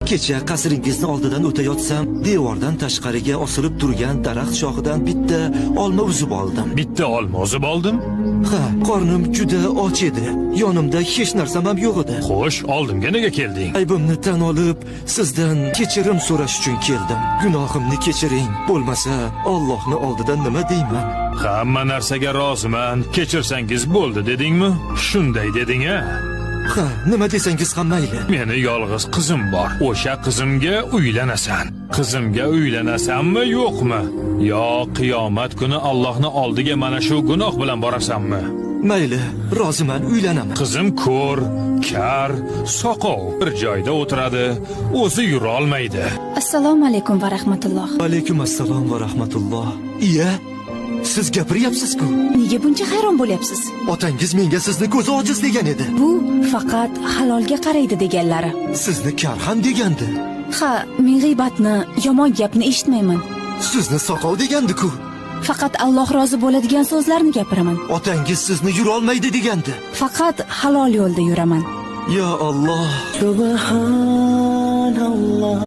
Kecha qasringizni oldidan o'tayotsam, devordan tashqariga osilib turgan daraxt shoxidan bitta olma uzib oldim. Bitta olma uzib oldim? Ha, qornim juda och edi. Yonimda hech narsam ham yo'q edi. Xo'sh, oldimga nega kelding? Aybimni tan olib, sizdan kechirim so'rash uchun keldim. Gunohimni kechiring. Bo'lmasa, Allohning oldidan nima deyman? Hamma narsaga roziman. Kechirsangiz bo'ldi dedingmi? Shunday deding-a? Ha, nima desangiz ham mayli. Meni yolg'iz qizim bor. O'sha qizimga uylanasan. Qizimga uylanasanmi, yo'qmi? Yo qiyomat kuni Allohning oldiga mana shu gunoh bilan borasanmi? Mayli, roziman, uylanaman. Qizim ko'r, kar, soqov bir joyda o'tiradi, o'zi yura olmaydi. Assalomu alaykum va rahmatulloh. Alaykum assalom va rahmatulloh. Iya, siz gapiryapsiz-ku. Nega buncha hayron bo'lyapsiz? Otangiz menga sizni ko'zi ojiz degan edi. Bu faqat halolga qaraydi deganlari. Sizni kar ham degandi. Ha, men g'iybatni, yomon gapni eshitmayman. Sizni soqov degandi-ku. Faqat Alloh rozi bo'ladigan so'zlarni gapiraman. Otangiz sizni yura olmaydi degandi. Faqat halol yo'lda yuraman. Ya Alloh, subhanalloh.